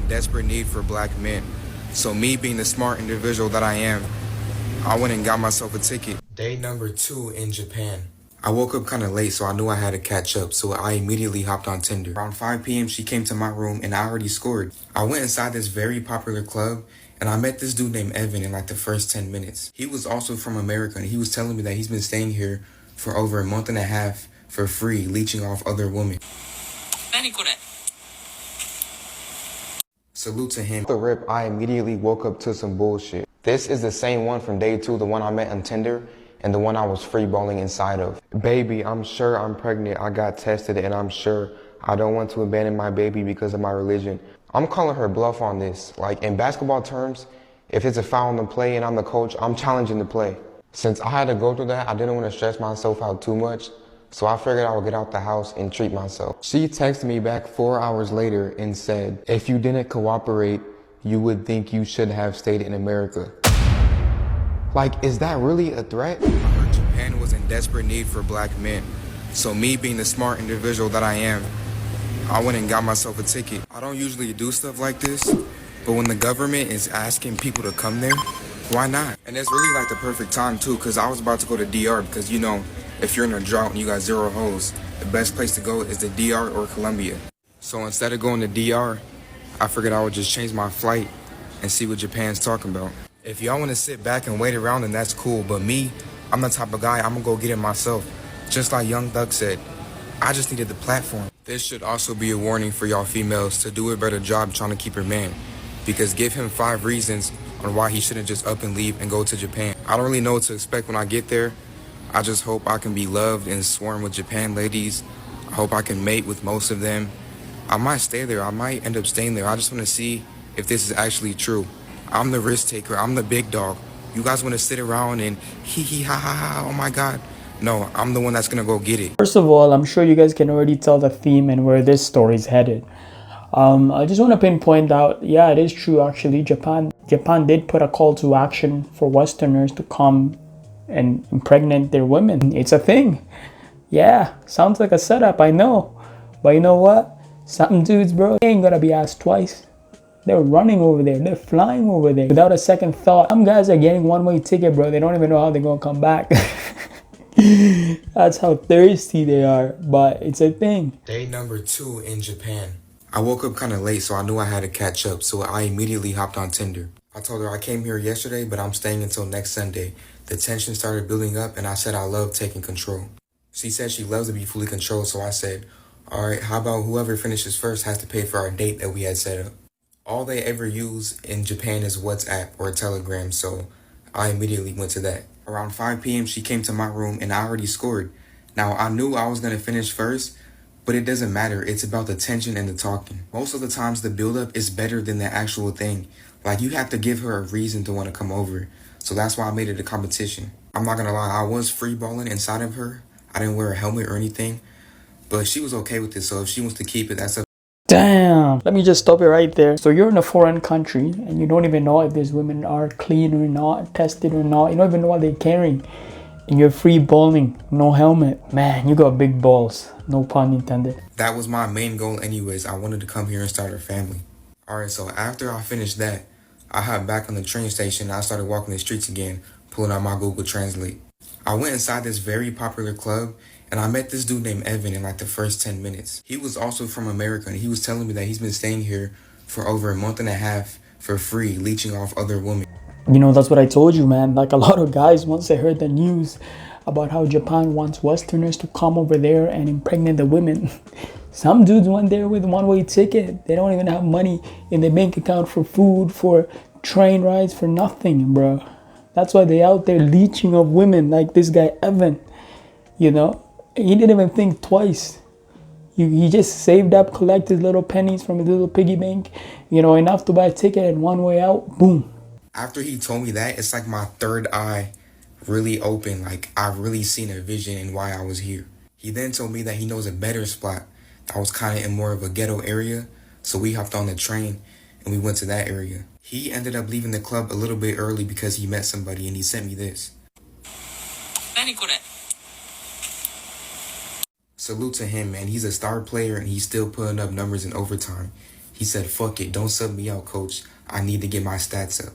desperate need for black men. So me being the smart individual that I am, I went and got myself a ticket. Day number 2 in Japan. I woke up kind of late, so I knew I had to catch up, so I immediately hopped on Tinder. Around 5 p.m., she came to my room, and I already scored. I went inside this very popular club, and I met this dude named Evan in like the first 10 minutes. He was also from America, and he was telling me that he's been staying here for over a month and a half for free, leeching off other women. Salute to him. The rip, I immediately woke up to some bullshit. This is the same one from day 2, the one I met on Tinder, and the one I was free balling inside of. Baby, I'm sure I'm pregnant. I got tested, and I'm sure I don't want to abandon my baby because of my religion. I'm calling her bluff on this. Like, in basketball terms, if it's a foul on the play and I'm the coach, I'm challenging the play. Since I had to go through that, I didn't want to stress myself out too much, so I figured I would get out the house and treat myself. She texted me back 4 hours later and said, if you didn't cooperate, you would think you should have stayed in America. Like, is that really a threat? I heard Japan was in desperate need for black men. So me being the smart individual that I am, I went and got myself a ticket. I don't usually do stuff like this, but when the government is asking people to come there, why not? And it's really like the perfect time too, because I was about to go to DR because, you know, if you're in a drought and you got 0 hoes, the best place to go is the DR or Colombia. So instead of going to DR, I figured I would just change my flight and see what Japan's talking about. If y'all want to sit back and wait around, then that's cool. But me, I'm the type of guy, I'm going to go get it myself. Just like Young Thug said, I just needed the platform. This should also be a warning for y'all females to do a better job trying to keep your man. Because give him 5 reasons on why he shouldn't just up and leave and go to Japan. I don't really know what to expect when I get there. I just hope I can be loved and swarm with Japan ladies. I hope I can mate with most of them. I might stay there. I might end up staying there. I just want to see if this is actually true. I'm the risk taker. I'm the big dog. You guys want to sit around and hee hee ha ha ha, oh my God. No, I'm the one that's going to go get it. First of all, I'm sure you guys can already tell the theme and where this story is headed. I just want to pinpoint out, yeah, it is true actually. Japan did put a call to action for Westerners to come and impregnate their women. It's a thing. Yeah, sounds like a setup, I know. But you know what? Some dudes, bro, they ain't gonna be asked twice. They're running over there. They're flying over there without a second thought. Some guys are getting one-way ticket, bro. They don't even know how they're gonna come back. That's how thirsty they are. But it's a thing. Day number 2 in Japan. I woke up kind of late, so I knew I had to catch up. So I immediately hopped on Tinder. I told her I came here yesterday, but I'm staying until next Sunday. The tension started building up, and I said I love taking control. She said she loves to be fully controlled, so I said, all right, how about whoever finishes first has to pay for our date that we had set up? All they ever use in Japan is WhatsApp or Telegram, so I immediately went to that. Around 5 p.m., she came to my room, and I already scored. Now, I knew I was going to finish first, but it doesn't matter. It's about the tension and the talking. Most of the times, the build-up is better than the actual thing. Like, you have to give her a reason to want to come over. So that's why I made it a competition. I'm not going to lie, I was free balling inside of her. I didn't wear a helmet or anything, but she was okay with it. So if she wants to keep it, that's up. Damn. Let me just stop it right there. So you're in a foreign country and you don't even know if these women are clean or not, tested or not. You don't even know what they're carrying. And you're free balling, no helmet. Man, you got big balls. No pun intended. That was my main goal anyways. I wanted to come here and start a family. Alright, so after I finished that, I hopped back on the train station and I started walking the streets again, pulling out my Google Translate. I went inside this very popular club and I met this dude named Evan in like the first 10 minutes. He was also from America and he was telling me that he's been staying here for over a month and a half for free, leeching off other women. You know, that's what I told you, man. Like a lot of guys, once they heard the news about how Japan wants Westerners to come over there and impregnate the women, some dudes went there with one-way ticket. They don't even have money in their bank account for food, for train rides, for nothing, bro. That's why they out there leeching of women like this guy, Evan. You know, he didn't even think twice. He just saved up, collected little pennies from his little piggy bank, you know, enough to buy a ticket and one way out, boom. After he told me that, it's like my third eye really opened. Like I've really seen a vision in why I was here. He then told me that he knows a better spot that was kind of in more of a ghetto area. So we hopped on the train and we went to that area. He ended up leaving the club a little bit early because he met somebody and he sent me this. Salute to him, man. He's a star player and he's still putting up numbers in overtime. He said, fuck it, don't sub me out, coach. I need to get my stats up.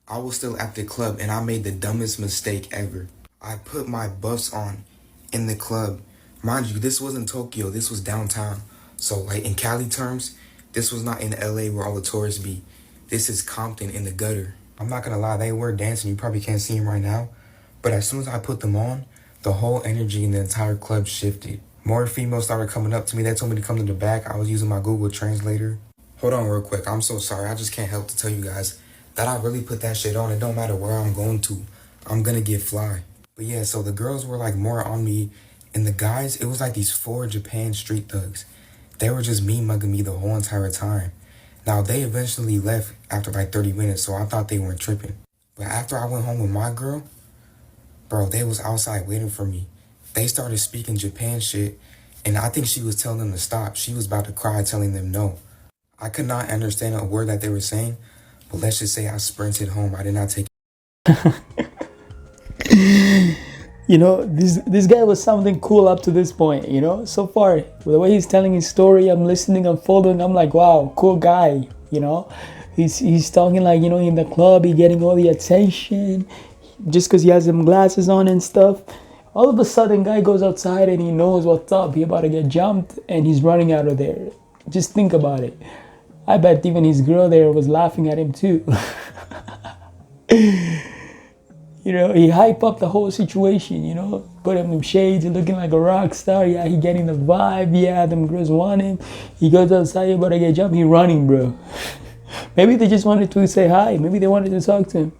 I was still at the club and I made the dumbest mistake ever. I put my buffs on in the club. Mind you, this wasn't Tokyo, this was downtown. So like in Cali terms, this was not in LA where all the tourists be. This is Compton in the gutter. I'm not gonna lie, they were dancing, you probably can't see them right now. But as soon as I put them on, the whole energy in the entire club shifted. More females started coming up to me, they told me to come to the back. I was using my Google Translator. Hold on real quick, I'm so sorry, I just can't help to tell you guys that I really put that shit on. It don't matter where I'm going to, I'm gonna get fly. But yeah, so the girls were like more on me, and the guys, it was like these 4 Japan street thugs. They were just me mugging me the whole entire time. Now they eventually left after like 30 minutes, so I thought they weren't tripping. But after I went home with my girl, bro, they was outside waiting for me. They started speaking Japan shit, and I think she was telling them to stop. She was about to cry, telling them no. I could not understand a word that they were saying, but let's just say I sprinted home. I did not take You know, this guy was sounding cool up to this point, you know. So far, the way he's telling his story, I'm listening, I'm following, I'm like, wow, cool guy, you know. He's talking like, you know, in the club, he getting all the attention just because he has them glasses on and stuff. All of a sudden, guy goes outside and he knows what's up. He about to get jumped and he's running out of there. Just think about it. I bet even his girl there was laughing at him too. You know, he hype up the whole situation, you know, put him in shades, he looking like a rock star. Yeah, he getting the vibe. Yeah, them girls want him. He goes outside, about to get jumped, he running, bro. Maybe they just wanted to say hi. Maybe they wanted to talk to him.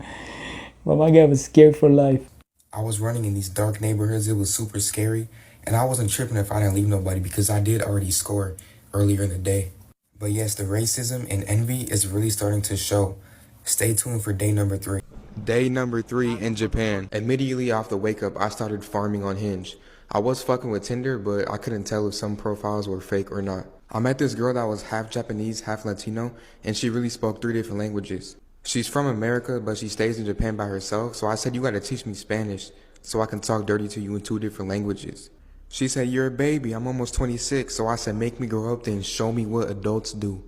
But my guy was scared for life. I was running in these dark neighborhoods. It was super scary. And I wasn't tripping if I didn't leave nobody because I did already score earlier in the day. But yes, the racism and envy is really starting to show. Stay tuned for day number 3. Day number 3 in Japan. Immediately off the wake up, I started farming on Hinge. I was fucking with Tinder, but I couldn't tell if some profiles were fake or not. I met this girl that was half Japanese, half Latino, and she really spoke 3 different languages. She's from America, but she stays in Japan by herself, so I said, you gotta teach me Spanish so I can talk dirty to you in 2 different languages. She said, you're a baby, I'm almost 26, so I said, make me grow up then, show me what adults do.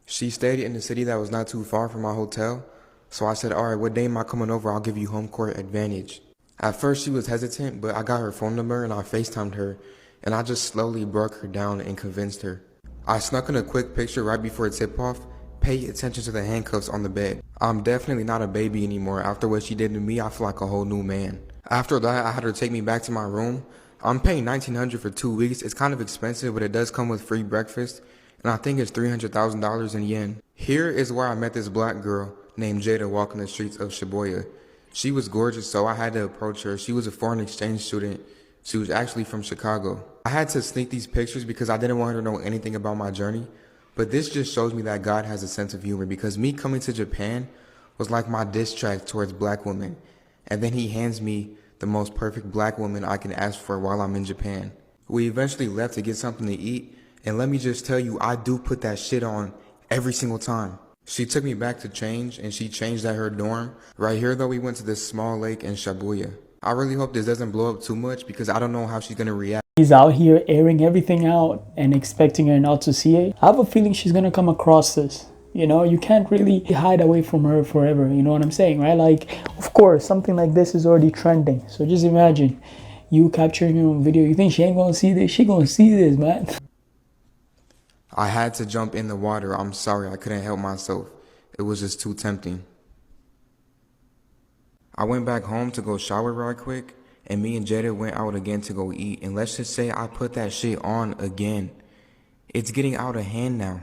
She stayed in a city that was not too far from my hotel, so I said, alright, what day am I coming over? I'll give you home court advantage. At first she was hesitant, but I got her phone number and I FaceTimed her, and I just slowly broke her down and convinced her. I snuck in a quick picture right before tip-off. Pay attention to the handcuffs on the bed. I'm definitely not a baby anymore. After what she did to me, I feel like a whole new man. After that, I had her take me back to my room. I'm paying $1,900 for 2 weeks. It's kind of expensive, but it does come with free breakfast, and I think it's $300,000 in yen. Here is where I met this black girl named Jada walking the streets of Shibuya. She was gorgeous, so I had to approach her. She was a foreign exchange student. She was actually from Chicago. I had to sneak these pictures because I didn't want her to know anything about my journey. But this just shows me that God has a sense of humor, because me coming to Japan was like my diss track towards black women. And then he hands me the most perfect black woman I can ask for while I'm in Japan. We eventually left to get something to eat, and let me just tell you, I do put that shit on every single time. She took me back to change, and she changed at her dorm. Right here though, we went to this small lake in Shibuya. I really hope this doesn't blow up too much because I don't know how she's gonna react. He's out here airing everything out and expecting her not to see it. I have a feeling she's gonna come across this. You know, you can't really hide away from her forever. You know what I'm saying, right? Like, of course, something like this is already trending. So just imagine you capturing her on video. You think she ain't gonna see this? She gonna see this, man. I had to jump in the water. I'm sorry, I couldn't help myself. It was just too tempting. I went back home to go shower right quick, and me and Jada went out again to go eat, and let's just say I put that shit on again. It's getting out of hand now.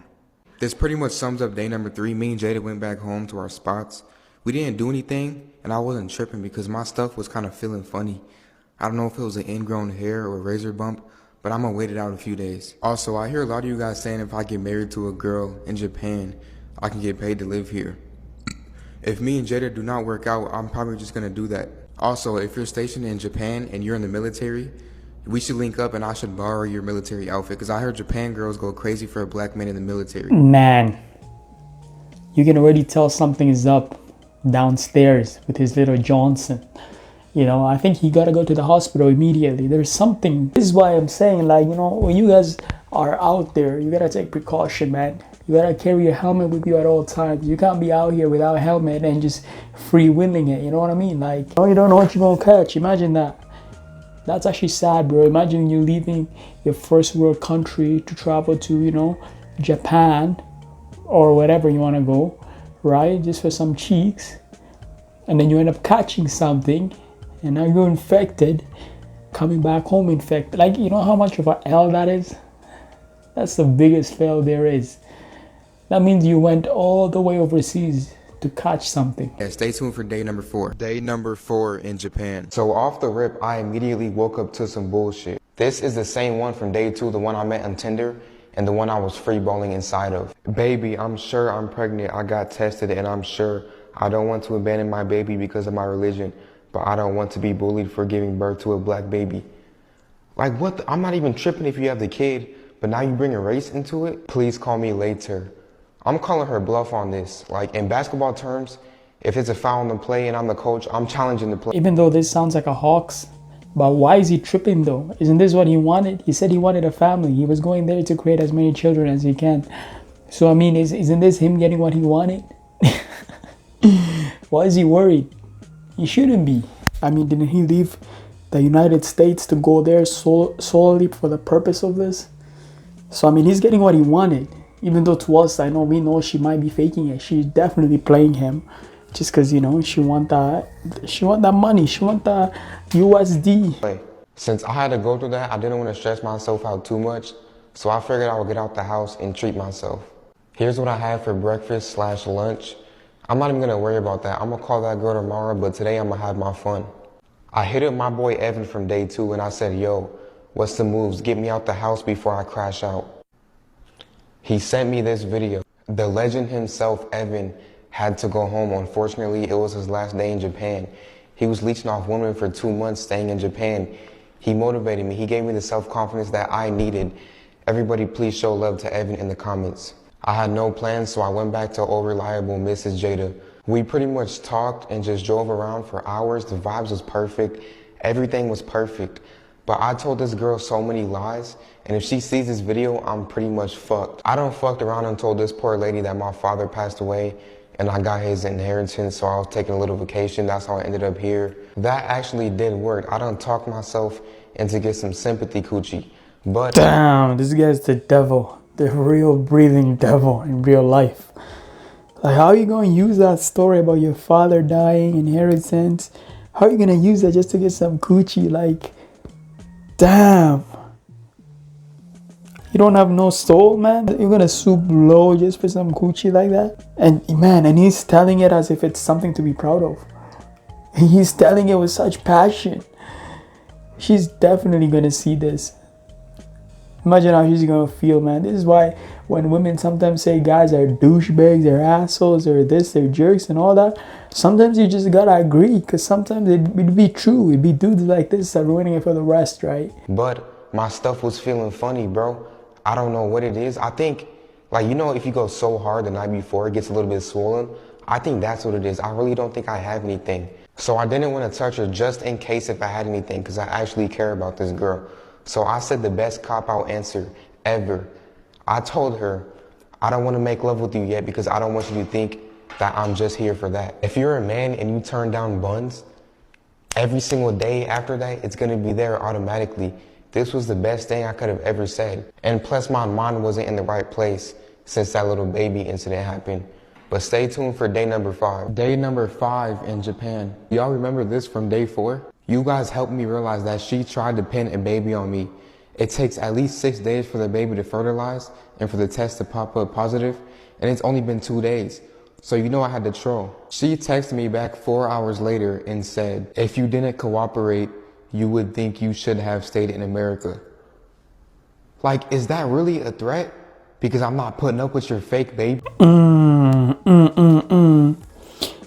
This pretty much sums up day number 3. Me and Jada went back home to our spots. We didn't do anything, and I wasn't tripping because my stuff was kind of feeling funny. I don't know if it was an ingrown hair or a razor bump, but I'm gonna wait it out a few days. Also, I hear a lot of you guys saying if I get married to a girl in Japan, I can get paid to live here. If me and Jada do not work out, I'm probably just gonna do that. Also, if you're stationed in Japan and you're in the military, we should link up and I should borrow your military outfit, because I heard Japan girls go crazy for a black man in the military. Man, you can already tell something is up downstairs with his little Johnson. You know, I think he gotta go to the hospital immediately. There's something. This is why I'm saying, like, you know, when you guys are out there, you gotta take precaution, man. You gotta carry your helmet with you at all times. You can't be out here without a helmet and just freewheeling it. You know what I mean? Like, oh, you don't know what you're gonna catch. Imagine that. That's actually sad, bro. Imagine you leaving your first world country to travel to, Japan or wherever you want to go, right? Just for some cheeks. And then you end up catching something and now you're infected, coming back home infected. Like, you know how much of a L that is? That's the biggest fail there is. That means you went all the way overseas to catch something. Yeah, stay tuned for day number 4. Day number 4 in Japan. So off the rip, I immediately woke up to some bullshit. This is the same one from day 2, the one I met on Tinder, and the one I was free balling inside of. Baby, I'm sure I'm pregnant. I got tested and I'm sure I don't want to abandon my baby because of my religion, but I don't want to be bullied for giving birth to a black baby. Like what? I'm not even tripping if you have the kid, but now you bring a race into it? Please call me later. I'm calling her bluff on this. Like in basketball terms, if it's a foul on the play and I'm the coach, I'm challenging the play. Even though this sounds like a hoax, but why is he tripping though? Isn't this what he wanted? He said he wanted a family. He was going there to create as many children as he can. So I mean, isn't this him getting what he wanted? Why is he worried? He shouldn't be. I mean, didn't he leave the United States to go there solely for the purpose of this? So I mean, he's getting what he wanted. Even though to us, we know she might be faking it. She's definitely playing him, just because she want that money. She want that USD. Since I had to go through that, I didn't want to stress myself out too much, so I figured I would get out the house and treat myself. Here's what I had for breakfast/lunch. I'm not even gonna worry about that. I'm gonna call that girl tomorrow, but today I'm gonna have my fun. I hit up my boy Evan from day 2 and I said, yo, what's the moves? Get me out the house before I crash out. He sent me this video. The legend himself, Evan, had to go home. Unfortunately, it was his last day in Japan. He was leeching off women for 2 months staying in Japan. He motivated me. He gave me the self-confidence that I needed. Everybody please show love to Evan in the comments. I had no plans, so I went back to old reliable Mrs. Jada. We pretty much talked and just drove around for hours. The vibes was perfect. Everything was perfect. But I told this girl so many lies, and if she sees this video, I'm pretty much fucked. I done fucked around and told this poor lady that my father passed away and I got his inheritance, so I was taking a little vacation. That's how I ended up here. That actually did work. I done talked myself into get some sympathy coochie. But damn, this guy's the devil, the real breathing devil in real life. Like, how are you going to use that story about your father dying, inheritance? How are you going to use that just to get some coochie? Like, damn. You don't have no soul, man? You're going to stoop low just for some coochie like that? And man, and he's telling it as if it's something to be proud of. He's telling it with such passion. She's definitely going to see this. Imagine how she's going to feel, man. This is why when women sometimes say guys are douchebags, they're assholes, they're this, they're jerks and all that, sometimes you just got to agree, because sometimes it'd be true. It'd be dudes like this that are ruining it for the rest, right? But my stuff was feeling funny, bro. I don't know what it is. I think, if you go so hard the night before, it gets a little bit swollen. I think that's what it is. I really don't think I have anything. So I didn't want to touch her just in case if I had anything, because I actually care about this girl. So I said the best cop-out answer ever. I told her, I don't want to make love with you yet because I don't want you to think that I'm just here for that. If you're a man and you turn down buns, every single day after that, it's going to be there automatically. This was the best thing I could have ever said. And plus my mind wasn't in the right place since that little baby incident happened. But stay tuned for day number 5. Day number 5 in Japan. Y'all remember this from day 4? You guys helped me realize that she tried to pin a baby on me. It takes at least 6 days for the baby to fertilize and for the test to pop up positive, and it's only been 2 days. So I had to troll. She texted me back 4 hours later and said, if you didn't cooperate, you would think you should have stayed in America. Like, is that really a threat? Because I'm not putting up with your fake baby?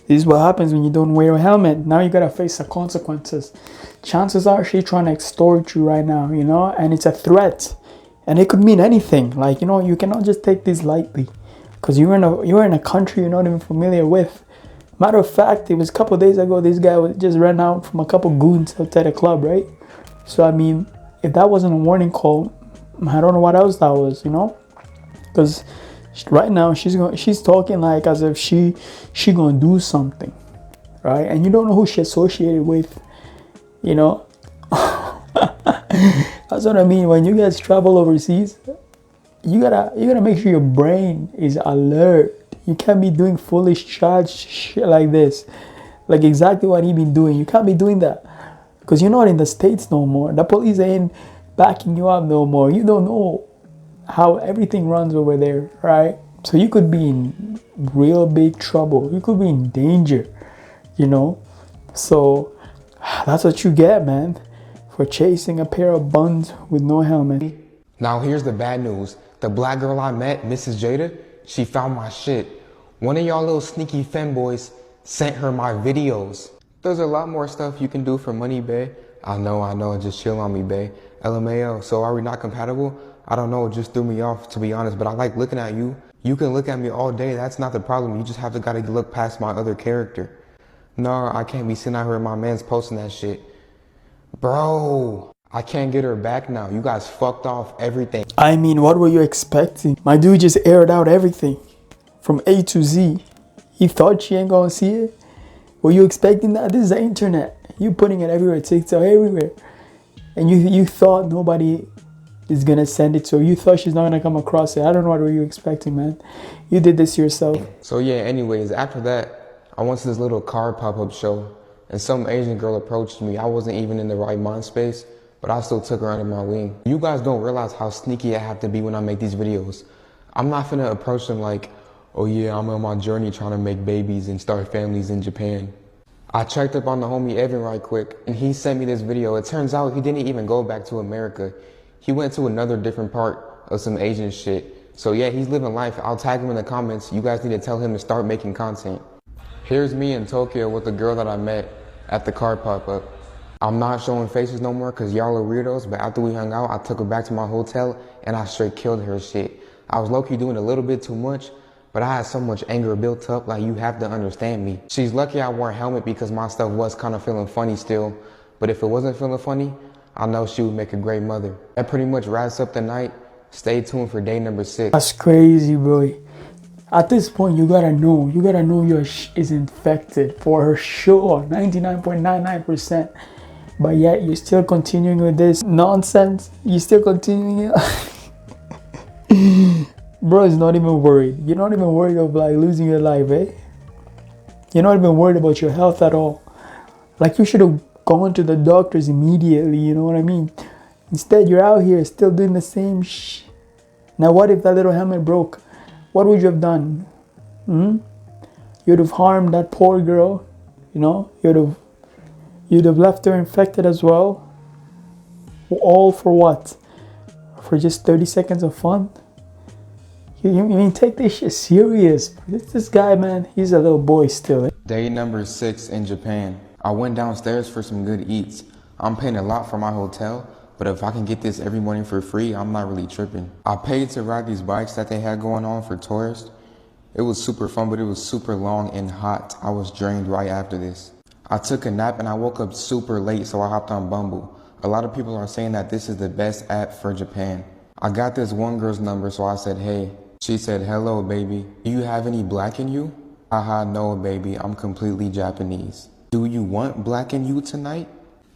This is what happens when you don't wear a helmet. Now you gotta face the consequences. Chances are she's trying to extort you right now, and it's a threat. And it could mean anything. Like, you cannot just take this lightly. Because you're in a country you're not even familiar with. Matter of fact, it was a couple of days ago, this guy just ran out from a couple goons outside a club, right? So, I mean, if that wasn't a warning call, I don't know what else that was, Because Right now, she's talking like as if she gonna do something, right? And you don't know who she associated with, you know. That's what I mean. When you guys travel overseas, you gotta make sure your brain is alert. You can't be doing foolish child shit like this, like exactly what he been doing. You can't be doing that because you're not in the States no more. The police ain't backing you up no more. You don't know how everything runs over there, right? So you could be in real big trouble. You could be in danger, you know. So that's what you get, man, for chasing a pair of buns with no helmet. Now here's the bad news. The black girl I met, Mrs. Jada, she found my shit. One of y'all little sneaky femboys sent her my videos. There's a lot more stuff you can do for money, bae. I know, just chill on me, bae. LMAO, so are we not compatible? I don't know, it just threw me off, to be honest, but I like looking at you. You can look at me all day, that's not the problem. You just have to gotta look past my other character. No, I can't be sitting out here and my man's posting that shit. Bro, I can't get her back now. You guys fucked off everything. I mean, what were you expecting? My dude just aired out everything from A to Z. He thought she ain't gonna see it? Were you expecting that? This is the internet. You putting it everywhere, TikTok, everywhere. And you thought nobody is gonna send it to her. You thought she's not gonna come across it. I don't know what were you expecting, man. You did this yourself. So yeah, anyways, after that, I went to this little car pop-up show and some Asian girl approached me. I wasn't even in the right mind space, but I still took her under my wing. You guys don't realize how sneaky I have to be when I make these videos. I'm not finna approach them like, oh yeah, I'm on my journey trying to make babies and start families in Japan. I checked up on the homie Evan right quick and he sent me this video. It turns out he didn't even go back to America. He went to another different part of some Asian shit. So yeah, he's living life. I'll tag him in the comments. You guys need to tell him to start making content. Here's me in Tokyo with the girl that I met at the car pop-up. I'm not showing faces no more because y'all are weirdos, but after we hung out, I took her back to my hotel and I straight killed her shit. I was low-key doing a little bit too much, but I had so much anger built up, like you have to understand me. She's lucky I wore a helmet because my stuff was kind of feeling funny still, but if it wasn't feeling funny, I know she would make a great mother. That pretty much wraps up the night. Stay tuned for day number 6. That's crazy, bro. At this point, you gotta know your is infected for sure, 99.99%. But yet, you're still continuing with this nonsense. You're still continuing it. Bro is not even worried. You're not even worried of like losing your life, eh? You're not even worried about your health at all. Like you should have gone to the doctors immediately, you know what I mean? Instead, you're out here still doing the same Now, what if that little helmet broke? What would you have done? You'd have harmed that poor girl, you know? You'd have left her infected as well. All for what? For just 30 seconds of fun? You mean take this shit serious? This guy, man, he's a little boy still. Day number 6 in Japan. I went downstairs for some good eats. I'm paying a lot for my hotel, but if I can get this every morning for free, I'm not really tripping. I paid to ride these bikes that they had going on for tourists. It was super fun, but it was super long and hot. I was drained right after this. I took a nap and I woke up super late, so I hopped on Bumble. A lot of people are saying that this is the best app for Japan. I got this one girl's number, so I said, hey. She said, hello, baby. Do you have any black in you? Haha, no, baby. I'm completely Japanese. Do you want black in you tonight?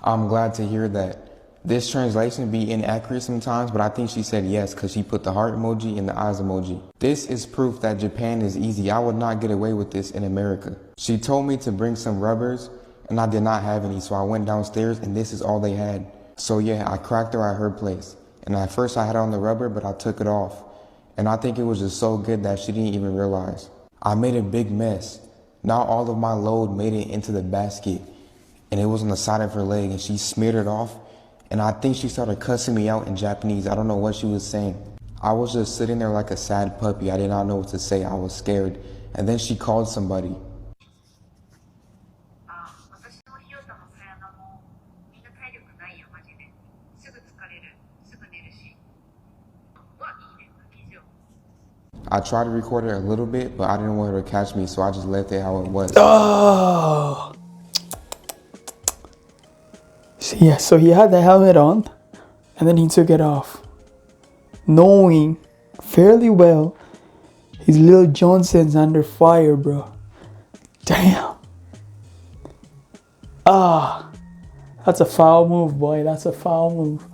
I'm glad to hear that. This translation be inaccurate sometimes, but I think she said yes because she put the heart emoji and the eyes emoji. This is proof that Japan is easy. I would not get away with this in America. She told me to bring some rubbers and I did not have any, so I went downstairs and this is all they had. So yeah, I cracked her at her place. And at first I had on the rubber, but I took it off. And I think it was just so good that she didn't even realize. I made a big mess. Not all of my load made it into the basket. And it was on the side of her leg and she smeared it off. And I think she started cussing me out in Japanese. I don't know what she was saying. I was just sitting there like a sad puppy. I did not know what to say. I was scared. And then she called somebody. I tried to record her a little bit, but I didn't want her to catch me, so I just left it how it was. Oh. So he had the helmet on, and then he took it off, knowing fairly well His little Johnson's under fire, bro. Damn. Ah, that's a foul move, boy. That's a foul move.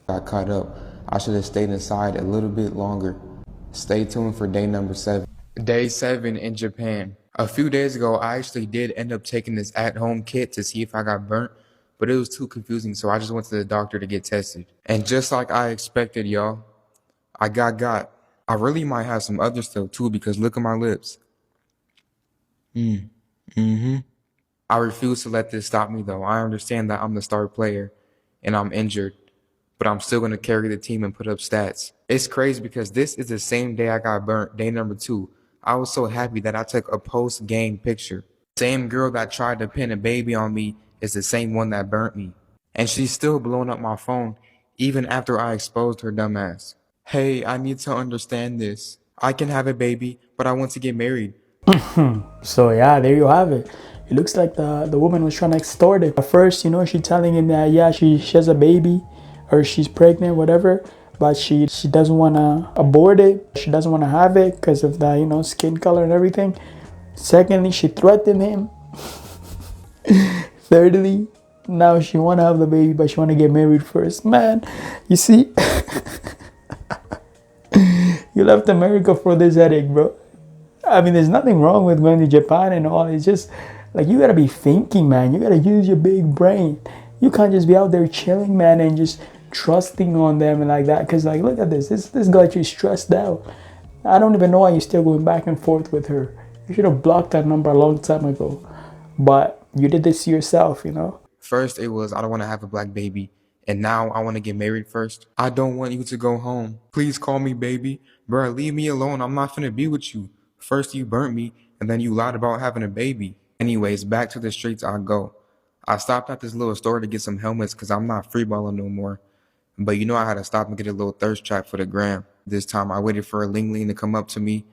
Got caught up. I should have stayed inside a little bit longer. Stay tuned for day number 7. Day 7 in Japan. A few days ago, I actually did end up taking this at-home kit to see if I got burnt, but it was too confusing, so I just went to the doctor to get tested. And just like I expected, y'all, I got. I really might have some other stuff too, because look at my lips. I refuse to let this stop me though. I understand that I'm the star player and I'm injured, but I'm still going to carry the team and put up stats. It's crazy because this is the same day I got burnt, day number 2. I was so happy that I took a post-game picture. Same girl that tried to pin a baby on me is the same one that burnt me. And she's still blowing up my phone even after I exposed her dumb ass. Hey, I need to understand this. I can have a baby, but I want to get married. So yeah, there you have it. It looks like the woman was trying to extort it. At first, she telling him that yeah, she has a baby or she's pregnant, whatever, but she doesn't want to abort it. She doesn't want to have it because of the skin color and everything. Secondly, she threatened him. Thirdly, now she want to have the baby, but she want to get married first. Man, you see, you left America for this headache, bro. I mean, there's nothing wrong with going to Japan and all. It's just like you gotta be thinking, man. You gotta use your big brain. You can't just be out there chilling, man, and just trusting on them and like that. Cause like, look at this. This got you stressed out. I don't even know why you're still going back and forth with her. You should have blocked that number a long time ago. But you did this to yourself, First, it was I don't want to have a black baby. And now I want to get married first. I don't want you to go home. Please call me baby. Bruh, leave me alone. I'm not finna be with you. First you burnt me, and then you lied about having a baby. Anyways, back to the streets I go. I stopped at this little store to get some helmets because I'm not freeballing no more. But I had to stop and get a little thirst trap for the gram. This time I waited for a Ling Ling to come up to me.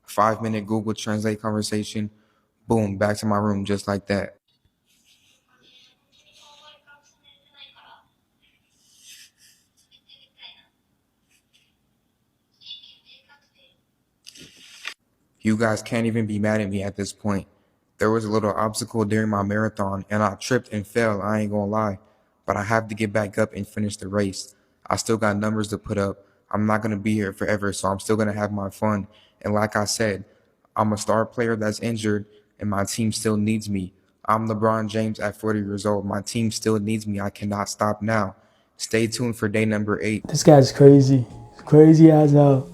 5-minute Google Translate conversation. Boom, back to my room just like that. You guys can't even be mad at me at this point. There was a little obstacle during my marathon and I tripped and fell, I ain't gonna lie. But I have to get back up and finish the race. I still got numbers to put up. I'm not gonna be here forever, so I'm still gonna have my fun. And like I said, I'm a star player that's injured and my team still needs me. I'm LeBron James at 40 years old. My team still needs me. I cannot stop now. Stay tuned for day number 8. This guy's crazy. Crazy as hell.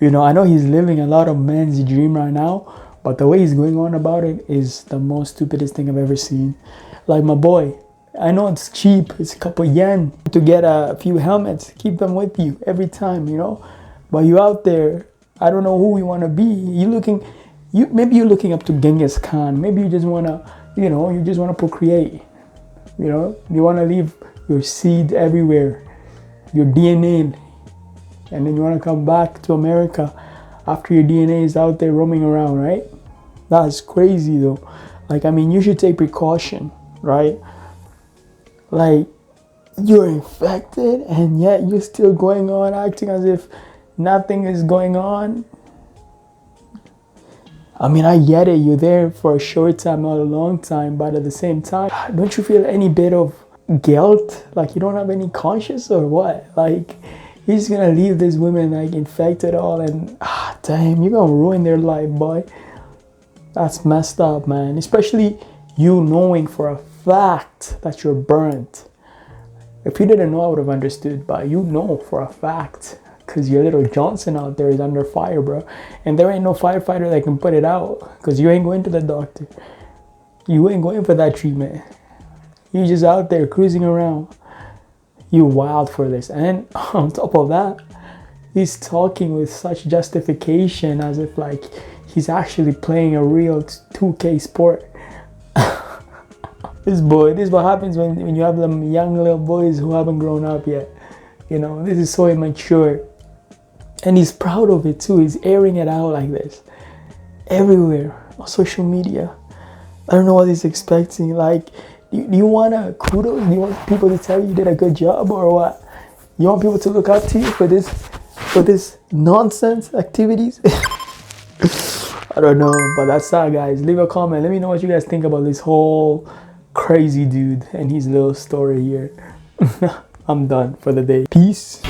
I know he's living a lot of men's dream right now, but the way he's going on about it is the most stupidest thing I've ever seen. Like, my boy, I know it's cheap. It's a couple yen to get a few helmets. Keep them with you every time, But you out there, I don't know who you want to be. Maybe you're looking up to Genghis Khan. Maybe you just want to, you just want to procreate. You want to leave your seed everywhere, your DNA. And then you want to come back to America after your DNA is out there roaming around, right? That's crazy though. Like, I mean, you should take precaution, right? Like, you're infected and yet you're still going on acting as if nothing is going on. I mean, I get it. You're there for a short time, not a long time. But at the same time, don't you feel any bit of guilt? Like, you don't have any conscience or what? Like, he's gonna leave this woman like infected all and damn, you're gonna ruin their life, boy. That's messed up, man. Especially you knowing for a fact that you're burnt. If you didn't know, I would have understood, but you know for a fact because your little Johnson out there is under fire, bro. And there ain't no firefighter that can put it out because you ain't going to the doctor. You ain't going for that treatment. You just out there cruising around. You wild for this. And on top of that, he's talking with such justification as if like he's actually playing a real 2K sport. This is what happens when you have them young little boys who haven't grown up yet. This is so immature. And he's proud of it too. He's airing it out like this. Everywhere on social media. I don't know what he's expecting. Like, do you want kudos? Do you want people to tell you did a good job or what? You want people to look up to you for this with his nonsense activities. I don't know, but that's that, guys. Leave a comment. Let me know what you guys think about this whole crazy dude and his little story here. I'm done for the day. Peace.